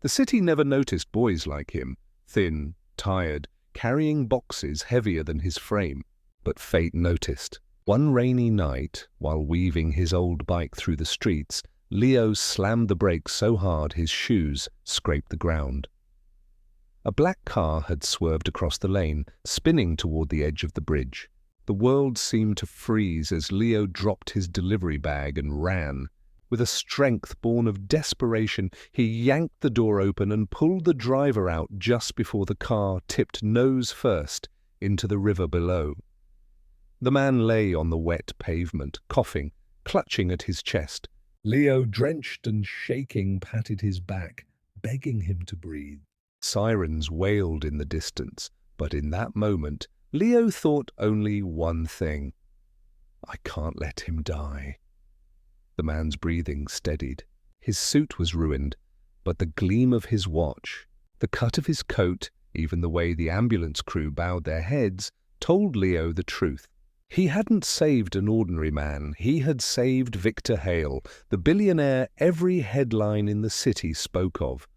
The city never noticed boys like him, thin, tired, carrying boxes heavier than his frame. But fate noticed. One rainy night, while weaving his old bike through the streets, Leo slammed the brakes so hard his shoes scraped the ground. A black car had swerved across the lane, spinning toward the edge of the bridge. The world seemed to freeze as Leo dropped his delivery bag and ran. With a strength born of desperation, he yanked the door open and pulled the driver out just before the car tipped nose first into the river below. The man lay on the wet pavement, coughing, clutching at his chest. Leo, drenched and shaking, patted his back, begging him to breathe. Sirens wailed in the distance, but in that moment, Leo thought only one thing. I can't let him die. The man's breathing steadied. His suit was ruined, but the gleam of his watch, the cut of his coat, even the way the ambulance crew bowed their heads, told Leo the truth. He hadn't saved an ordinary man. He had saved Victor Hale, the billionaire every headline in the city spoke of.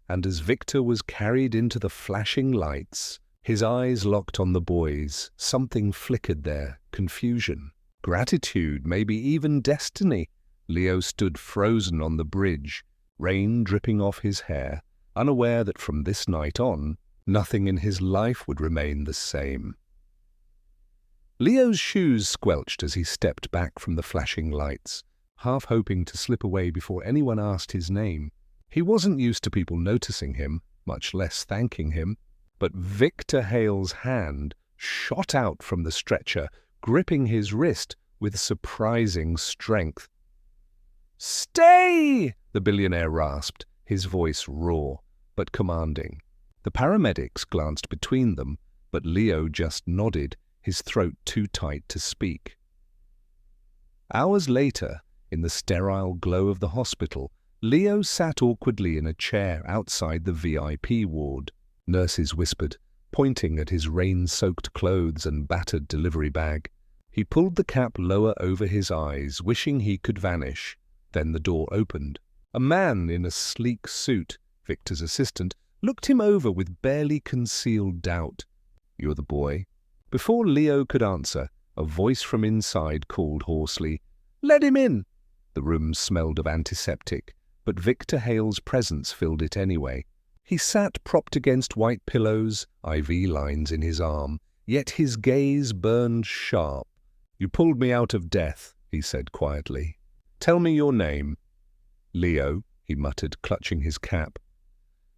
And as Victor was carried into the flashing lights, his eyes locked on the boys, something flickered there, confusion, gratitude, maybe even destiny. Leo stood frozen on the bridge, rain dripping off his hair, unaware that from this night on, nothing in his life would remain the same. Leo's shoes squelched as he stepped back from the flashing lights, half hoping to slip away before anyone asked his name. He wasn't used to people noticing him, much less thanking him, but Victor Hale's hand shot out from the stretcher, gripping his wrist with surprising strength. "Stay!" the billionaire rasped, his voice raw but commanding. The paramedics glanced between them, but Leo just nodded, his throat too tight to speak. Hours later, in the sterile glow of the hospital, Leo sat awkwardly in a chair outside the VIP ward. Nurses whispered, pointing at his rain-soaked clothes and battered delivery bag. He pulled the cap lower over his eyes, wishing he could vanish. Then the door opened. A man in a sleek suit, Victor's assistant, looked him over with barely concealed doubt. "You're the boy?" Before Leo could answer, a voice from inside called hoarsely, "Let him in!" The room smelled of antiseptic, but Victor Hale's presence filled it anyway. He sat propped against white pillows, IV lines in his arm, yet his gaze burned sharp. "You pulled me out of death," he said quietly. "Tell me your name." "Leo," he muttered, clutching his cap.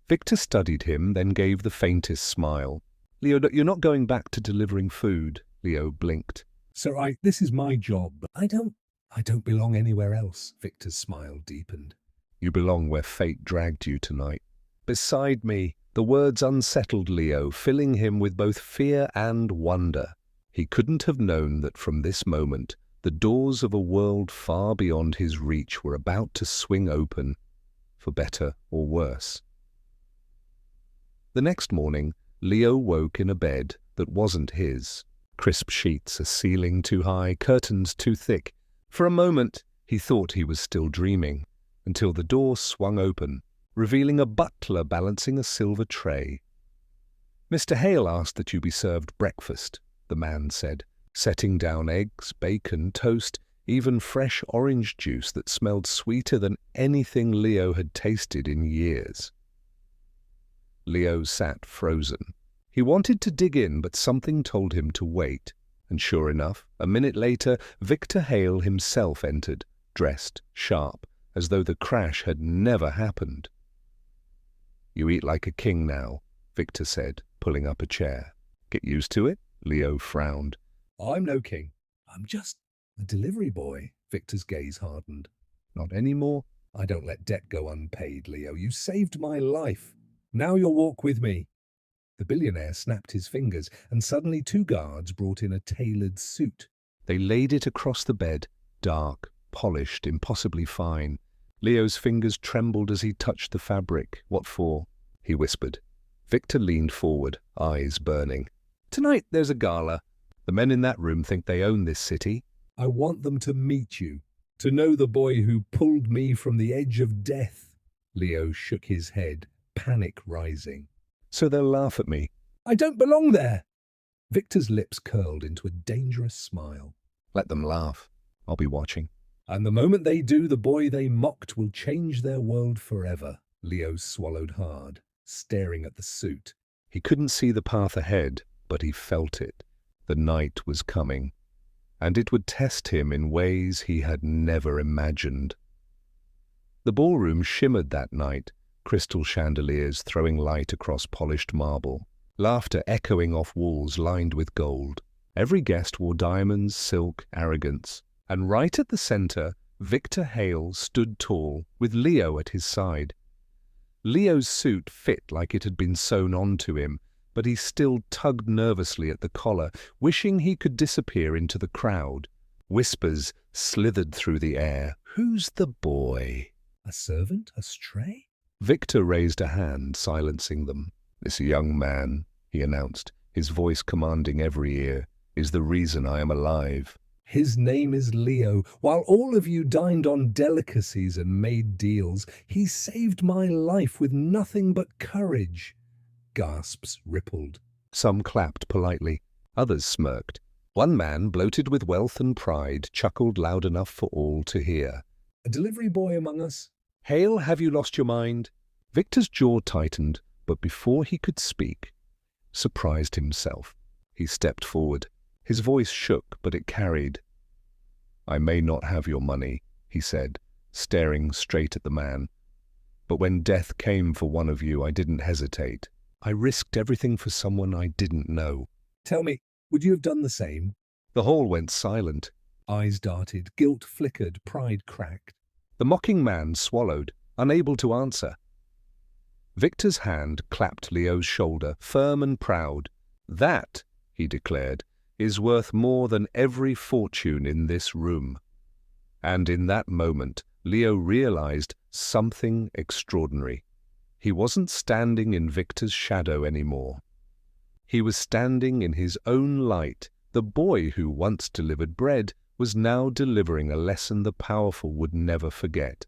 Victor studied him, then gave the faintest smile. "Leo, you're not going back to delivering food," Leo blinked. "Sir, this is my job. I don't belong anywhere else." Victor's smile deepened. "You belong where fate dragged you tonight. Beside me." The words unsettled Leo, filling him with both fear and wonder. He couldn't have known that from this moment, the doors of a world far beyond his reach were about to swing open, for better or worse. The next morning, Leo woke in a bed that wasn't his. Crisp sheets, a ceiling too high, curtains too thick. For a moment, he thought he was still dreaming, until the door swung open, revealing a butler balancing a silver tray. "Mr. Hale asked that you be served breakfast," the man said, setting down eggs, bacon, toast, even fresh orange juice that smelled sweeter than anything Leo had tasted in years. Leo sat frozen. He wanted to dig in, but something told him to wait. And sure enough, a minute later, Victor Hale himself entered, dressed, sharp, as though the crash had never happened. "You eat like a king now," Victor said, pulling up a chair. "Get used to it?" Leo frowned. "I'm no king. I'm just a delivery boy." Victor's gaze hardened. "Not anymore. I don't let debt go unpaid, Leo. You saved my life. Now you'll walk with me." The billionaire snapped his fingers, and suddenly 2 guards brought in a tailored suit. They laid it across the bed, dark, polished, impossibly fine. Leo's fingers trembled as he touched the fabric. "What for?" he whispered. Victor leaned forward, eyes burning. "Tonight there's a gala. The men in that room think they own this city. I want them to meet you, to know the boy who pulled me from the edge of death." Leo shook his head, panic rising. So they'll laugh at me. I don't belong there. Victor's lips curled into a dangerous smile. Let them laugh. I'll be watching. And the moment they do, the boy they mocked will change their world forever. Leo swallowed hard, staring at the suit. He couldn't see the path ahead, but he felt it. The night was coming, and it would test him in ways he had never imagined. The ballroom shimmered that night, crystal chandeliers throwing light across polished marble, laughter echoing off walls lined with gold. Every guest wore diamonds, silk, arrogance, and right at the center, Victor Hale stood tall, with Leo at his side. Leo's suit fit like it had been sewn onto him, but he still tugged nervously at the collar, wishing he could disappear into the crowd. Whispers slithered through the air. Who's the boy? A servant? A stray? Victor raised a hand, silencing them. This young man, he announced, his voice commanding every ear, is the reason I am alive. His name is Leo. While all of you dined on delicacies and made deals, he saved my life with nothing but courage. Gasps rippled. Some clapped politely. Others smirked. One man, bloated with wealth and pride, chuckled loud enough for all to hear. A delivery boy among us? Hale, have you lost your mind? Victor's jaw tightened, but before he could speak, surprised himself. He stepped forward. His voice shook, but it carried. I may not have your money, he said, staring straight at the man. But when death came for one of you, I didn't hesitate. I risked everything for someone I didn't know. Tell me, would you have done the same? The hall went silent. Eyes darted, guilt flickered, pride cracked. The mocking man swallowed, unable to answer. Victor's hand clapped Leo's shoulder, firm and proud. That, he declared, is worth more than every fortune in this room. And in that moment, Leo realized something extraordinary. He wasn't standing in Victor's shadow anymore. He was standing in his own light. The boy who once delivered bread was now delivering a lesson the powerful would never forget.